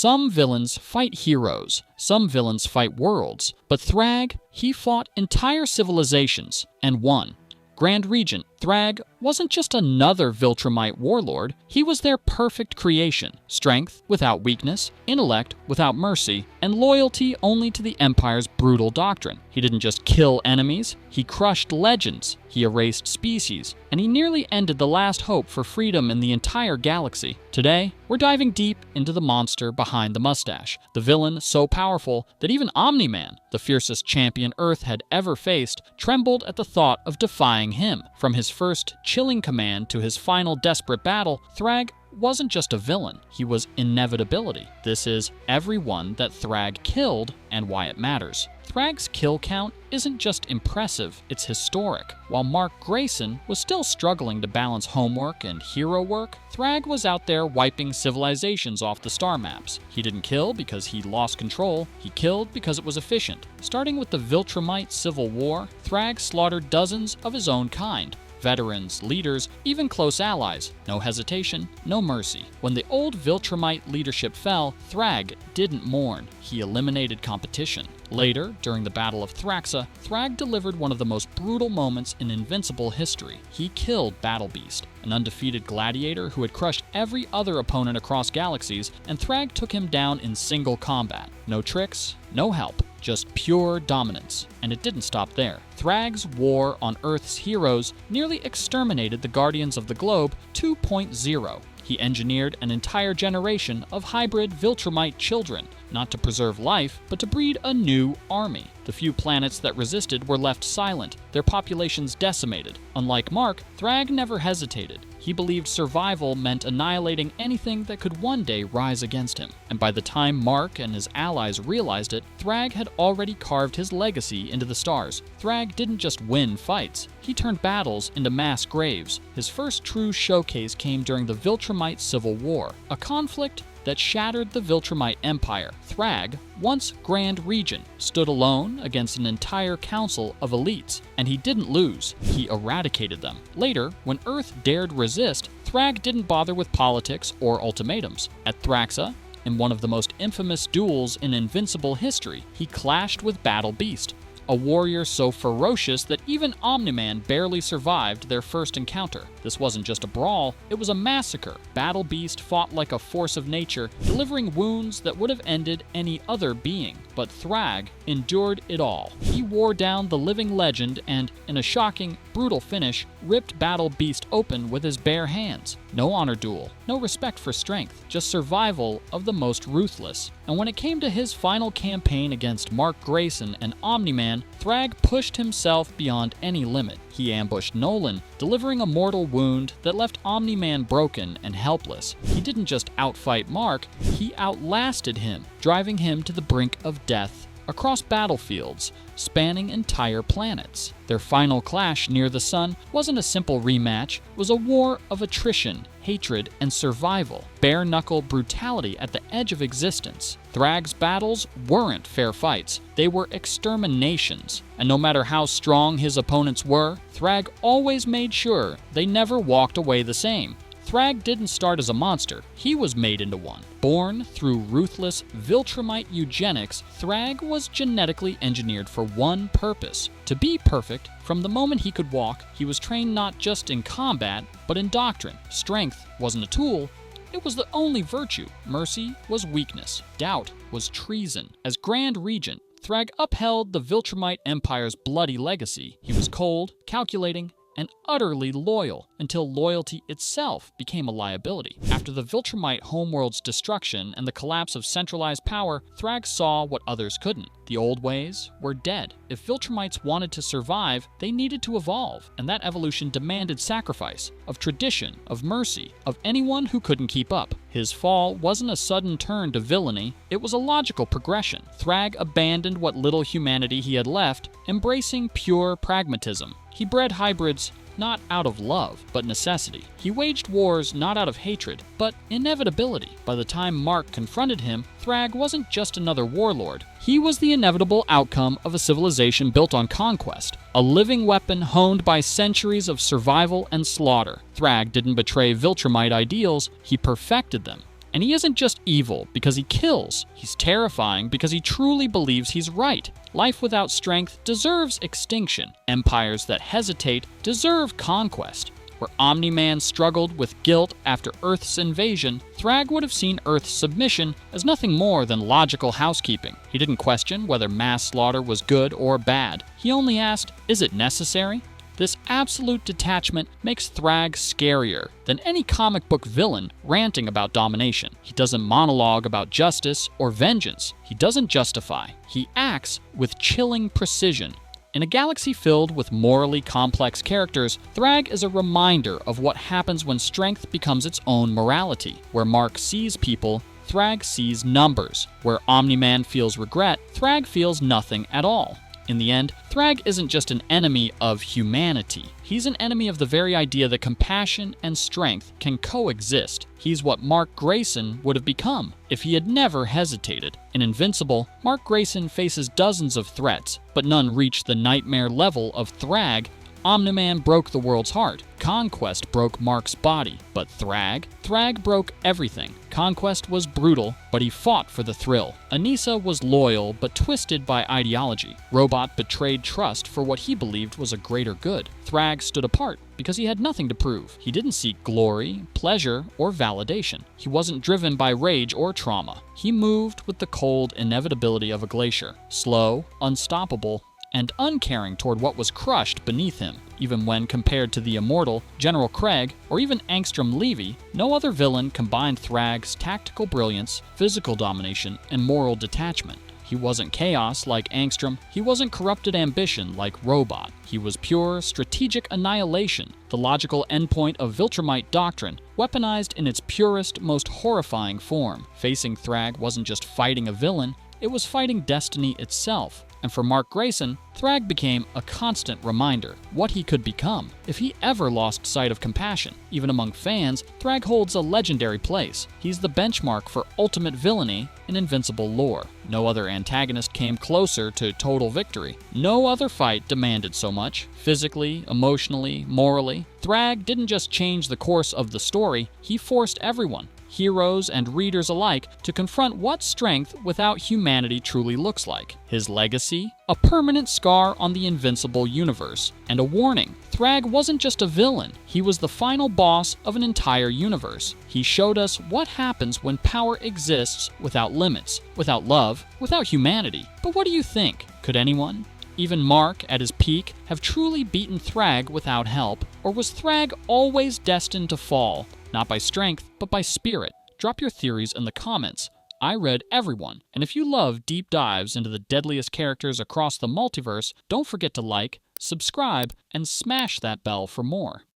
Some villains fight heroes, some villains fight worlds, but Thragg, he fought entire civilizations and won. Grand Regent Thragg wasn't just another Viltrumite warlord, he was their perfect creation. Strength without weakness, intellect without mercy, and loyalty only to the Empire's brutal doctrine. He didn't just kill enemies, he crushed legends, he erased species, and he nearly ended the last hope for freedom in the entire galaxy. Today, we're diving deep into the monster behind the mustache, the villain so powerful that even Omni-Man, the fiercest champion Earth had ever faced, trembled at the thought of defying him. From his first chilling command to his final desperate battle, Thragg wasn't just a villain, he was inevitability. This is everyone that Thragg killed and why it matters. Thragg's kill count isn't just impressive, it's historic. While Mark Grayson was still struggling to balance homework and hero work, Thragg was out there wiping civilizations off the star maps. He didn't kill because he lost control, he killed because it was efficient. Starting with the Viltrumite Civil War, Thragg slaughtered dozens of his own kind. Veterans, leaders, even close allies. No hesitation, no mercy. When the old Viltrumite leadership fell, Thragg didn't mourn. He eliminated competition. Later, during the Battle of Thraxa, Thragg delivered one of the most brutal moments in Invincible history. He killed Battle Beast, an undefeated gladiator who had crushed every other opponent across galaxies, and Thragg took him down in single combat. No tricks, no help. Just pure dominance. And it didn't stop there. Thragg's war on Earth's heroes nearly exterminated the Guardians of the Globe 2.0. He engineered an entire generation of hybrid Viltrumite children, not to preserve life, but to breed a new army. The few planets that resisted were left silent, their populations decimated. Unlike Mark, Thragg never hesitated. He believed survival meant annihilating anything that could one day rise against him. And by the time Mark and his allies realized it, Thragg had already carved his legacy into the stars. Thragg didn't just win fights, he turned battles into mass graves. His first true showcase came during the Viltrumite Civil War, a conflict that shattered the Viltrumite Empire. Thragg, once Grand Regent, stood alone against an entire council of elites, and he didn't lose, he eradicated them. Later, when Earth dared resist, Thragg didn't bother with politics or ultimatums. At Thraxa, in one of the most infamous duels in Invincible history, he clashed with Battle Beast, a warrior so ferocious that even Omni-Man barely survived their first encounter. This wasn't just a brawl, it was a massacre. Battle Beast fought like a force of nature, delivering wounds that would have ended any other being. But Thragg endured it all. He wore down the living legend and, in a shocking, brutal finish, ripped Battle Beast open with his bare hands. No honor duel, no respect for strength, just survival of the most ruthless. And when it came to his final campaign against Mark Grayson and Omni-Man, Thragg pushed himself beyond any limit. He ambushed Nolan, delivering a mortal wound that left Omni-Man broken and helpless. He didn't just outfight Mark, he outlasted him, driving him to the brink of death across battlefields, spanning entire planets. Their final clash near the sun wasn't a simple rematch, it was a war of attrition, hatred, and survival. Bare-knuckle brutality at the edge of existence. Thragg's battles weren't fair fights, they were exterminations. And no matter how strong his opponents were, Thragg always made sure they never walked away the same. Thragg didn't start as a monster, he was made into one. Born through ruthless Viltrumite eugenics, Thragg was genetically engineered for one purpose: to be perfect. From the moment he could walk, he was trained not just in combat, but in doctrine. Strength wasn't a tool, it was the only virtue. Mercy was weakness. Doubt was treason. As Grand Regent, Thragg upheld the Viltrumite Empire's bloody legacy. He was cold, calculating, and utterly loyal, until loyalty itself became a liability. After the Viltrumite homeworld's destruction and the collapse of centralized power, Thragg saw what others couldn't. The old ways were dead. If Viltrumites wanted to survive, they needed to evolve, and that evolution demanded sacrifice, of tradition, of mercy, of anyone who couldn't keep up. His fall wasn't a sudden turn to villainy, it was a logical progression. Thragg abandoned what little humanity he had left, embracing pure pragmatism. He bred hybrids not out of love, but necessity. He waged wars not out of hatred, but inevitability. By the time Mark confronted him, Thragg wasn't just another warlord. He was the inevitable outcome of a civilization built on conquest, a living weapon honed by centuries of survival and slaughter. Thragg didn't betray Viltrumite ideals, he perfected them. And he isn't just evil because he kills. He's terrifying because he truly believes he's right. Life without strength deserves extinction. Empires that hesitate deserve conquest. Where Omni-Man struggled with guilt after Earth's invasion, Thragg would have seen Earth's submission as nothing more than logical housekeeping. He didn't question whether mass slaughter was good or bad. He only asked, is it necessary? This absolute detachment makes Thragg scarier than any comic book villain ranting about domination. He doesn't monologue about justice or vengeance. He doesn't justify. He acts with chilling precision. In a galaxy filled with morally complex characters, Thragg is a reminder of what happens when strength becomes its own morality. Where Mark sees people, Thragg sees numbers. Where Omni-Man feels regret, Thragg feels nothing at all. In the end, Thragg isn't just an enemy of humanity. He's an enemy of the very idea that compassion and strength can coexist. He's what Mark Grayson would have become if he had never hesitated. In Invincible, Mark Grayson faces dozens of threats, but none reach the nightmare level of Thragg. Omni-Man broke the world's heart. Conquest broke Mark's body. But Thragg broke everything. Conquest was brutal, but he fought for the thrill. Anissa was loyal, but twisted by ideology. Robot betrayed trust for what he believed was a greater good. Thragg stood apart because he had nothing to prove. He didn't seek glory, pleasure, or validation. He wasn't driven by rage or trauma. He moved with the cold inevitability of a glacier. Slow, unstoppable, and uncaring toward what was crushed beneath him. Even when compared to the immortal General Craig or even Angstrom Levy, no other villain combined Thragg's tactical brilliance, physical domination, and moral detachment. He wasn't chaos like Angstrom. He wasn't corrupted ambition like Robot. He was pure, strategic annihilation, the logical endpoint of Viltrumite doctrine, weaponized in its purest, most horrifying form. Facing Thragg wasn't just fighting a villain, it was fighting destiny itself. And for Mark Grayson, Thragg became a constant reminder what he could become if he ever lost sight of compassion. Even among fans, Thragg holds a legendary place. He's the benchmark for ultimate villainy in Invincible lore. No other antagonist came closer to total victory. No other fight demanded so much, physically, emotionally, morally. Thragg didn't just change the course of the story, he forced everyone, heroes and readers alike, to confront what strength without humanity truly looks like. His legacy? A permanent scar on the Invincible universe. And a warning, Thragg wasn't just a villain, he was the final boss of an entire universe. He showed us what happens when power exists without limits, without love, without humanity. But what do you think? Could anyone, even Mark at his peak, have truly beaten Thragg without help? Or was Thragg always destined to fall? Not by strength, but by spirit. Drop your theories in the comments. I read everyone, and if you love deep dives into the deadliest characters across the multiverse, don't forget to like, subscribe, and smash that bell for more.